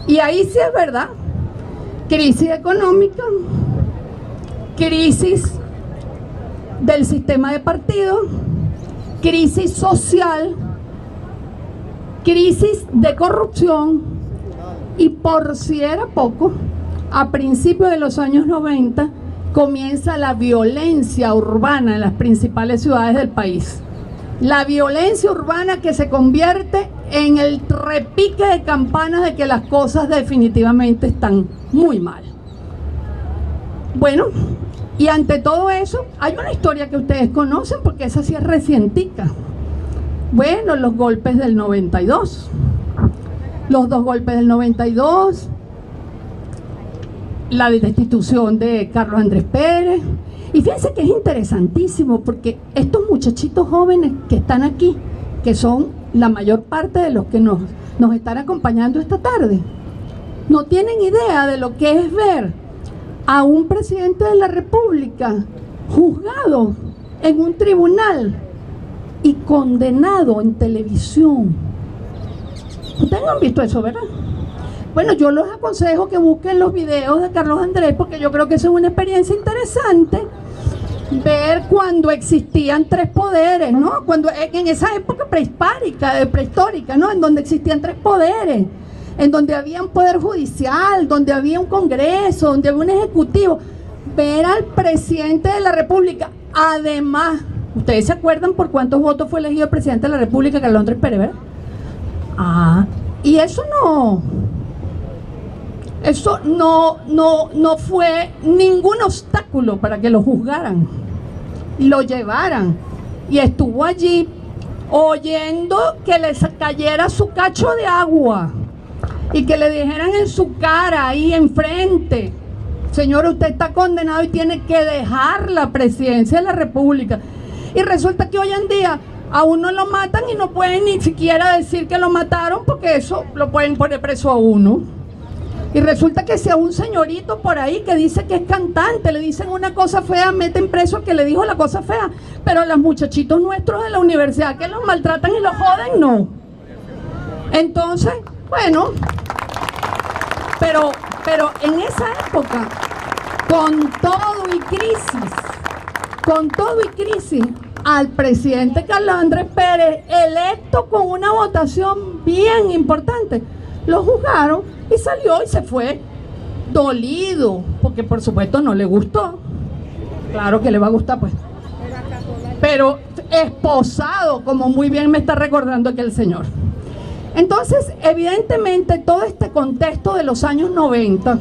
Y ahí sí es verdad, crisis económica, crisis del sistema de partidos, crisis social, crisis de corrupción, y por si era poco, a principios de los años 90 comienza la violencia urbana en las principales ciudades del país. La violencia urbana que se convierte en el repique de campanas de que las cosas definitivamente están muy mal. Bueno, y ante todo eso, hay una historia que ustedes conocen porque esa sí es recientica. Bueno, los golpes del 92. Los dos golpes del 92, la destitución de Carlos Andrés Pérez. Y fíjense que es interesantísimo porque estos muchachitos jóvenes que están aquí, que son la mayor parte de los que nos están acompañando esta tarde, no tienen idea de lo que es ver a un presidente de la República juzgado en un tribunal y condenado en televisión. Ustedes no han visto eso, ¿verdad? Bueno, yo les aconsejo que busquen los videos de Carlos Andrés, porque yo creo que eso es una experiencia interesante, ver cuando existían tres poderes, ¿no? Cuando en esa época prehistórica, ¿no? En donde existían tres poderes, en donde había un poder judicial, donde había un congreso, donde había un ejecutivo. Ver al presidente de la República, además, ¿ustedes se acuerdan por cuántos votos fue elegido el presidente de la República, Carlos Andrés Pérez, verdad? Y eso no fue ningún obstáculo para que lo juzgaran, lo llevaran, y estuvo allí oyendo que le cayera su cacho de agua y que le dijeran en su cara, ahí enfrente: señor, usted está condenado y tiene que dejar la presidencia de la República. Y resulta que hoy en día a uno lo matan y no pueden ni siquiera decir que lo mataron, porque eso lo pueden poner preso a uno. Y resulta que si a un señorito por ahí que dice que es cantante le dicen una cosa fea, meten preso al que le dijo la cosa fea. Pero a los muchachitos nuestros de la universidad que los maltratan y los joden, no. Entonces, bueno, pero en esa época, con todo y crisis, al presidente Carlos Andrés Pérez, electo con una votación bien importante, lo juzgaron y salió y se fue dolido, porque por supuesto no le gustó. Claro que le va a gustar, pues, pero esposado, como muy bien me está recordando aquel señor. Entonces, evidentemente, todo este contexto de los años 90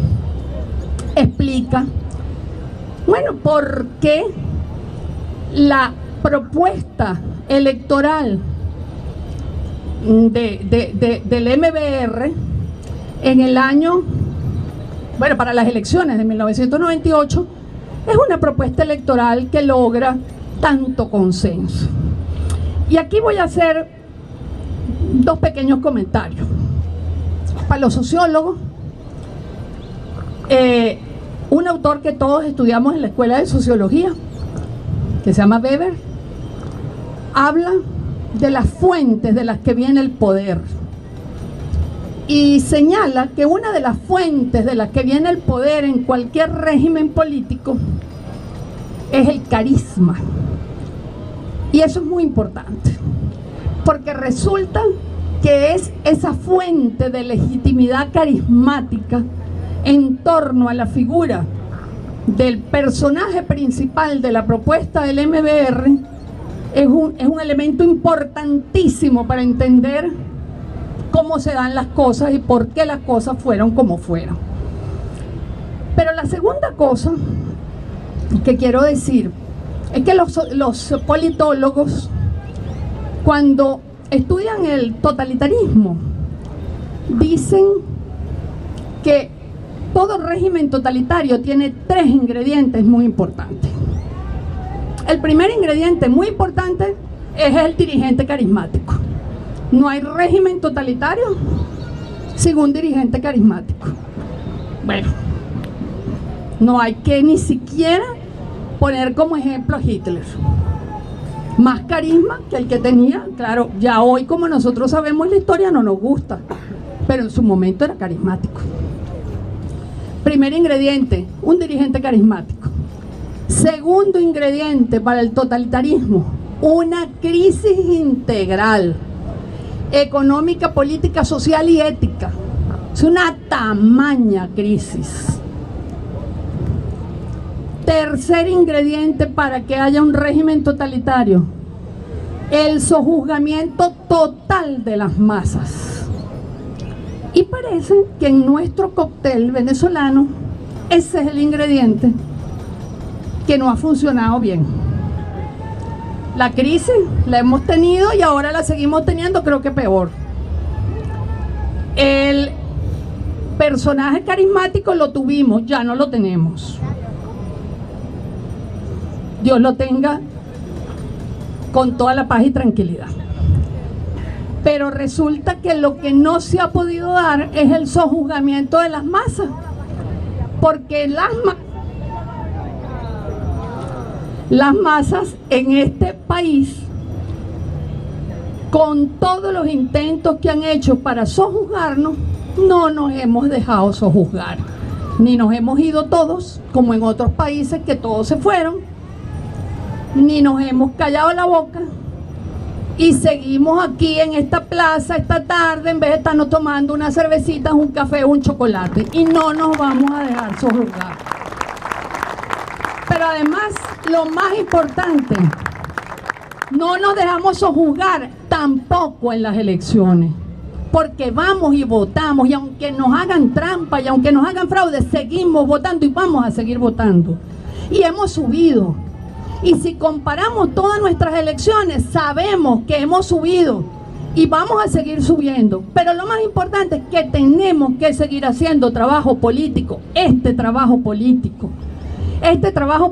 explica, bueno, por qué la propuesta electoral del MBR en el año, bueno, para las elecciones de 1998, es una propuesta electoral que logra tanto consenso. Y aquí voy a hacer dos pequeños comentarios. Para los sociólogos, un autor que todos estudiamos en la escuela de sociología, que se llama Weber, habla de las fuentes de las que viene el poder y señala que una de las fuentes de las que viene el poder en cualquier régimen político es el carisma. Y eso es muy importante, porque resulta que es esa fuente de legitimidad carismática en torno a la figura del personaje principal de la propuesta del MBR. Es un elemento importantísimo para entender cómo se dan las cosas y por qué las cosas fueron como fueron. Pero la segunda cosa que quiero decir es que los politólogos, cuando estudian el totalitarismo, dicen que todo régimen totalitario tiene tres ingredientes muy importantes. El primer ingrediente muy importante es el dirigente carismático. No hay régimen totalitario sin un dirigente carismático. Bueno, no hay que ni siquiera poner como ejemplo a Hitler. Más carisma que el que tenía, claro, ya hoy, como nosotros sabemos la historia, no nos gusta, pero en su momento era carismático. Primer ingrediente, un dirigente carismático. Segundo ingrediente para el totalitarismo, una crisis integral, económica, política, social y ética. Es una tamaña crisis. Tercer ingrediente para que haya un régimen totalitario, el sojuzgamiento total de las masas. Y parece que en nuestro cóctel venezolano ese es el ingrediente que no ha funcionado bien. La crisis la hemos tenido y ahora la seguimos teniendo, creo que peor. El personaje carismático lo tuvimos, ya no lo tenemos. Dios lo tenga con toda la paz y tranquilidad. Pero resulta que lo que no se ha podido dar es el sojuzgamiento de las masas, porque las masas en este país con todos los intentos que han hecho para sojuzgarnos, no nos hemos dejado sojuzgar, ni nos hemos ido todos, como en otros países que todos se fueron, ni nos hemos callado la boca y seguimos aquí en esta plaza esta tarde en vez de estarnos tomando unas cervecitas, un café o un chocolate, y no nos vamos a dejar sojuzgar. Pero además, lo más importante, no nos dejamos sojuzgar tampoco en las elecciones, porque vamos y votamos, y aunque nos hagan trampa y aunque nos hagan fraude, seguimos votando y vamos a seguir votando. Y hemos subido. Y si comparamos todas nuestras elecciones, sabemos que hemos subido y vamos a seguir subiendo. Pero lo más importante es que tenemos que seguir haciendo trabajo político, este trabajo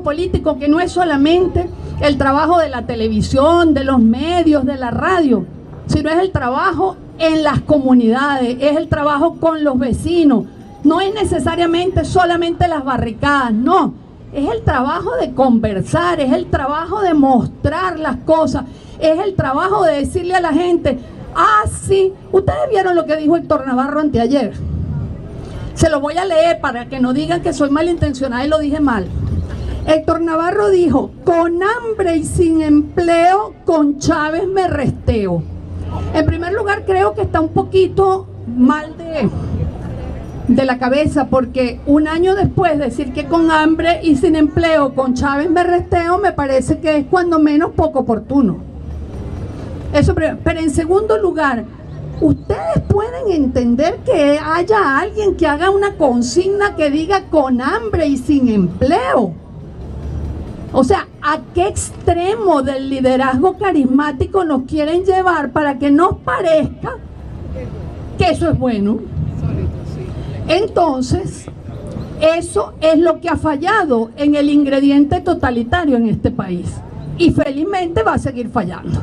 político que no es solamente el trabajo de la televisión, de los medios, de la radio, sino es el trabajo en las comunidades, es el trabajo con los vecinos. No es necesariamente solamente las barricadas, no. Es el trabajo de conversar, es el trabajo de mostrar las cosas, es el trabajo de decirle a la gente, ah, sí, ustedes vieron lo que dijo Héctor Navarro anteayer. Se lo voy a leer para que no digan que soy malintencionada y lo dije mal. Héctor Navarro dijo, con hambre y sin empleo, con Chávez me resteo. En primer lugar, creo que está un poquito mal de la cabeza, porque un año después decir que con hambre y sin empleo con Chávez me resteo me parece que es cuando menos poco oportuno. Eso, pero en segundo lugar, ustedes pueden entender que haya alguien que haga una consigna que diga con hambre y sin empleo. O sea, ¿a qué extremo del liderazgo carismático nos quieren llevar para que nos parezca que eso es bueno? Entonces, eso es lo que ha fallado en el ingrediente totalitario en este país. Y felizmente va a seguir fallando,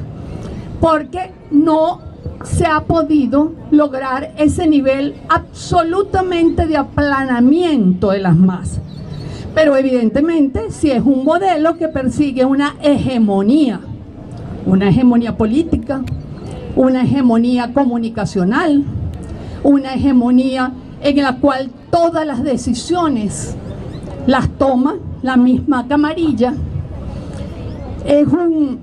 porque no se ha podido lograr ese nivel absolutamente de aplanamiento de las masas. Pero evidentemente, si es un modelo que persigue una hegemonía política, una hegemonía comunicacional, una hegemonía en la cual todas las decisiones las toma la misma camarilla, es un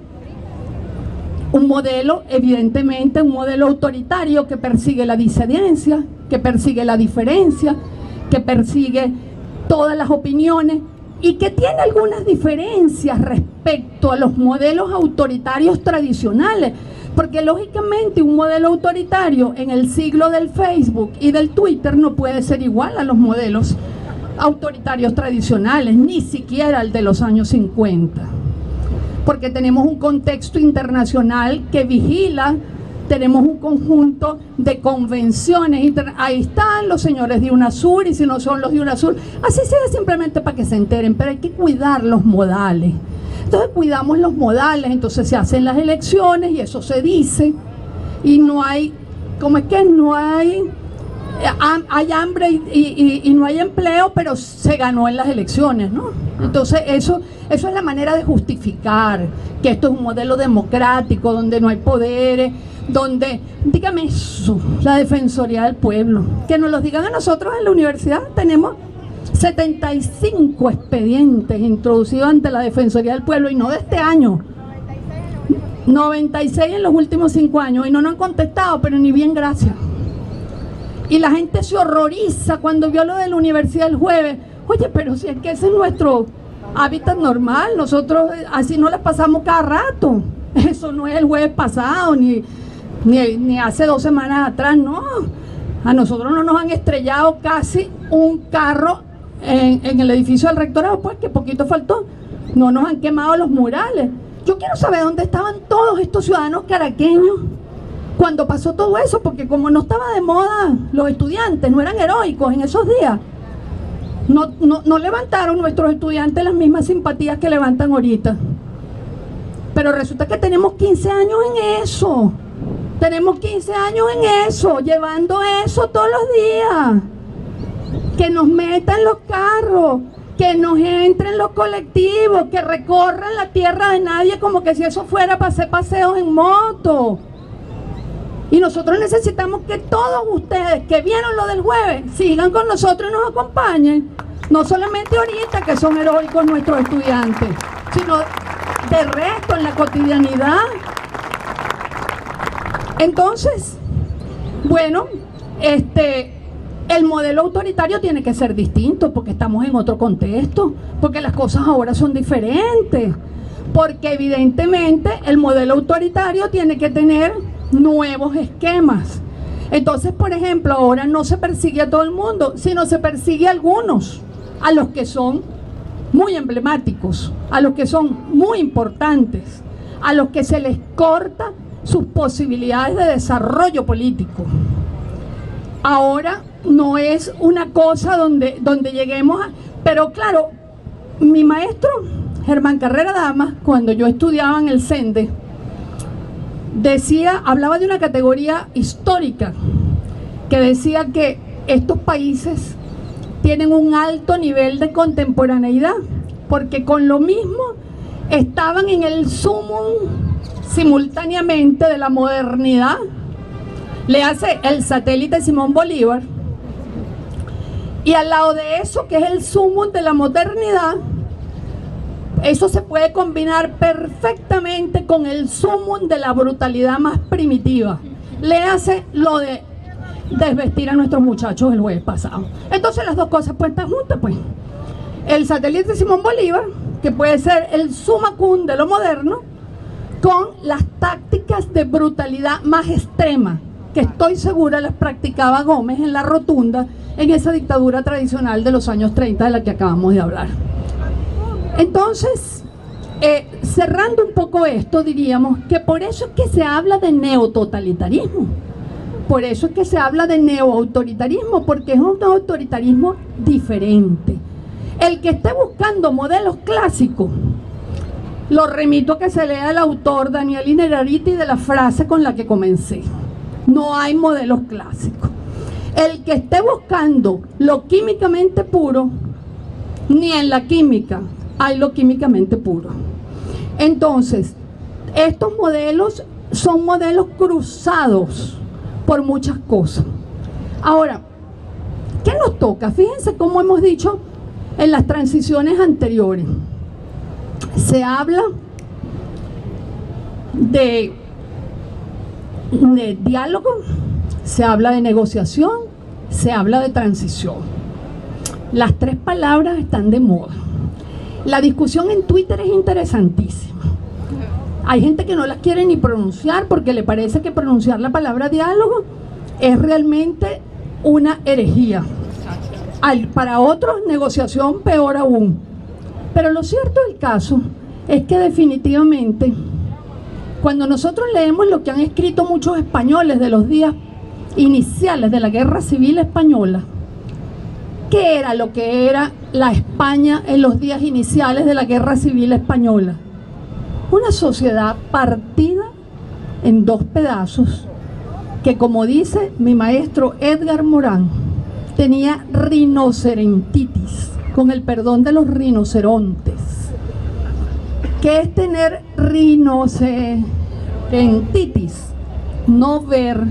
modelo, evidentemente, un modelo autoritario que persigue la disidencia, que persigue la diferencia, que persigue todas las opiniones y que tiene algunas diferencias respecto a los modelos autoritarios tradicionales. Porque lógicamente un modelo autoritario en el siglo del Facebook y del Twitter no puede ser igual a los modelos autoritarios tradicionales, ni siquiera el de los años 50. Porque tenemos un contexto internacional que vigila, tenemos un conjunto de convenciones, ahí están los señores de UNASUR, y si no son los de UNASUR, así sea simplemente para que se enteren, pero hay que cuidar los modales. Entonces cuidamos los modales, entonces se hacen las elecciones y eso se dice, y no hay, ¿cómo es que no hay? Hay hambre y no hay empleo, pero se ganó en las elecciones, ¿no? Entonces eso es la manera de justificar que esto es un modelo democrático, donde no hay poderes, donde, dígame eso, la Defensoría del Pueblo, que nos lo digan a nosotros en la universidad. Tenemos 75 expedientes introducidos ante la Defensoría del Pueblo, y no de este año, 96 en los últimos 5 años, y no nos han contestado, pero ni bien gracias. Y la gente se horroriza cuando vio lo de la universidad el jueves. Oye, pero si es que ese es nuestro hábitat normal, nosotros así no les pasamos cada rato. Eso no es el jueves pasado, ni hace 2 semanas atrás, no. A nosotros no nos han estrellado casi un carro en el edificio del rectorado, pues que poquito faltó. No nos han quemado los murales. Yo quiero saber dónde estaban todos estos ciudadanos caraqueños cuando pasó todo eso, porque como no estaba de moda, los estudiantes no eran heroicos en esos días. No levantaron nuestros estudiantes las mismas simpatías que levantan ahorita. Pero resulta que tenemos 15 años en eso. Tenemos 15 años en eso, llevando eso todos los días. Que nos metan los carros, que nos entren los colectivos, que recorran la tierra de nadie como que si eso fuera para hacer paseos en moto. Y nosotros necesitamos que todos ustedes que vieron lo del jueves sigan con nosotros y nos acompañen. No solamente ahorita que son heroicos nuestros estudiantes, sino de resto en la cotidianidad. Entonces, bueno, el modelo autoritario tiene que ser distinto porque estamos en otro contexto, porque las cosas ahora son diferentes, porque evidentemente el modelo autoritario tiene que tener nuevos esquemas. Entonces, por ejemplo, ahora no se persigue a todo el mundo, sino se persigue a algunos, a los que son muy emblemáticos, a los que son muy importantes, a los que se les corta sus posibilidades de desarrollo político. Ahora no es una cosa donde lleguemos a... Pero claro, mi maestro Germán Carrera Damas, cuando yo estudiaba en el CENDE, hablaba de una categoría histórica que decía que estos países tienen un alto nivel de contemporaneidad, porque con lo mismo estaban en el sumum simultáneamente de la modernidad. Le hace el satélite Simón Bolívar, y al lado de eso, que es el sumum de la modernidad, eso se puede combinar perfectamente con el sumum de la brutalidad más primitiva. Le hace lo de desvestir a nuestros muchachos el jueves pasado. Entonces las dos cosas pueden estar juntas, pues. El satélite Simón Bolívar, que puede ser el summa cum de lo moderno, con las tácticas de brutalidad más extrema, que estoy segura las practicaba Gómez en la Rotunda, en esa dictadura tradicional de los años 30 de la que acabamos de hablar. Entonces, cerrando un poco esto, diríamos que por eso es que se habla de neototalitarismo, por eso es que se habla de neoautoritarismo, porque es un autoritarismo diferente. El que esté buscando modelos clásicos, lo remito a que se lea el autor Daniel Innerarity de la frase con la que comencé: no hay modelos clásicos. El que esté buscando lo químicamente puro, ni en la química hay lo químicamente puro. Entonces, estos modelos son modelos cruzados por muchas cosas. Ahora, ¿qué nos toca? Fíjense cómo hemos dicho en las transiciones anteriores. Se habla de diálogo, se habla de negociación, se habla de transición. Las tres palabras están de moda. La discusión en Twitter es interesantísima. Hay gente que no las quiere ni pronunciar porque le parece que pronunciar la palabra diálogo es realmente una herejía. Para otros, negociación, peor aún. Pero lo cierto del caso es que definitivamente, cuando nosotros leemos lo que han escrito muchos españoles de los días iniciales de la Guerra Civil Española, ¿qué era lo que era la España en los días iniciales de la Guerra Civil Española? Una sociedad partida en dos pedazos que, como dice mi maestro Edgar Morán, tenía rinocerentitis, con el perdón de los rinocerontes. ¿Qué es tener rinocerentitis? No ver,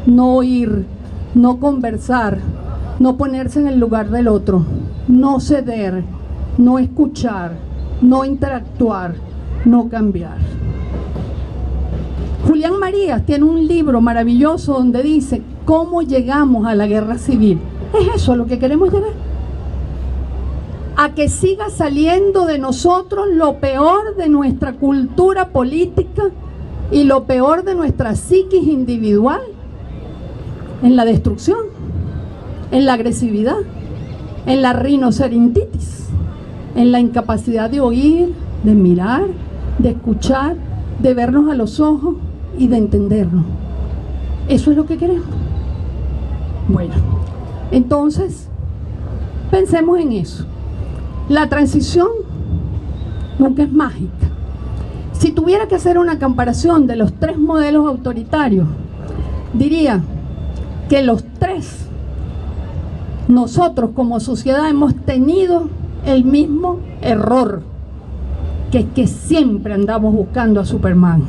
no oír, no conversar, no ponerse en el lugar del otro, no ceder, no escuchar, no interactuar, no cambiar. Julián Marías tiene un libro maravilloso donde dice cómo llegamos a la guerra civil. ¿Es eso a lo que queremos llegar? A que siga saliendo de nosotros lo peor de nuestra cultura política y lo peor de nuestra psiquis individual, en la destrucción, en la agresividad, en la rinocerentitis, en la incapacidad de oír, de mirar, de escuchar, de vernos a los ojos y de entendernos. ¿Eso es lo que queremos? Bueno, entonces pensemos en eso. La transición nunca es mágica. Si tuviera que hacer una comparación de los tres modelos autoritarios, diría que los tres, nosotros como sociedad hemos tenido el mismo error, que es que siempre andamos buscando a Superman.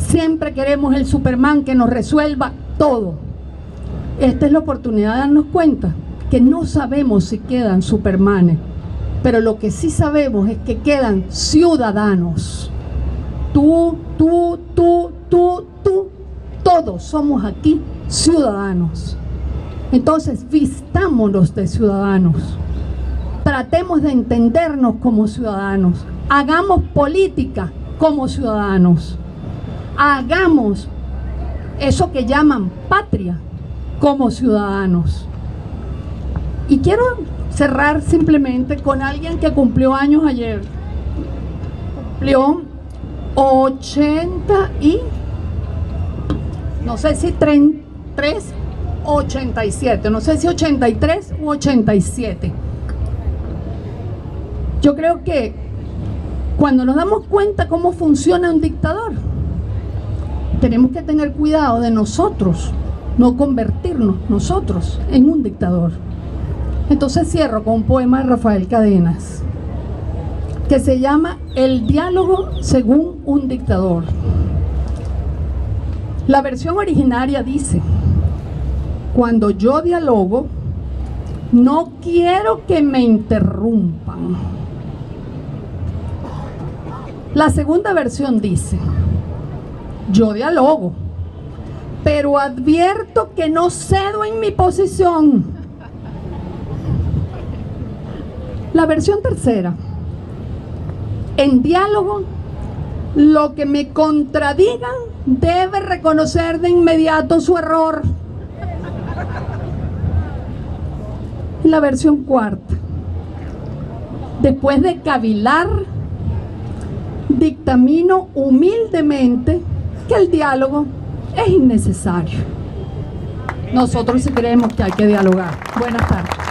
Siempre queremos el Superman que nos resuelva todo. Esta es la oportunidad de darnos cuenta que no sabemos si quedan Supermanes, pero lo que sí sabemos es que quedan ciudadanos. Tú, todos somos aquí ciudadanos. Entonces, vistámonos de ciudadanos. Tratemos de entendernos como ciudadanos. Hagamos política como ciudadanos. Hagamos eso que llaman patria como ciudadanos. Y quiero cerrar simplemente con alguien que cumplió años ayer. Cumplió 80 y no sé si 33 o 87, no sé si 83 u 87. Yo creo que cuando nos damos cuenta cómo funciona un dictador, tenemos que tener cuidado de nosotros, no convertirnos nosotros en un dictador. Entonces cierro con un poema de Rafael Cadenas que se llama El diálogo según un dictador. La versión originaria dice: cuando yo dialogo, no quiero que me interrumpan. La segunda versión dice: yo dialogo, pero advierto que no cedo en mi posición. La versión tercera: en diálogo, lo que me contradigan debe reconocer de inmediato su error. Y la versión cuarta: después de cavilar, dictamino humildemente que el diálogo es innecesario. Nosotros sí creemos que hay que dialogar. Buenas tardes.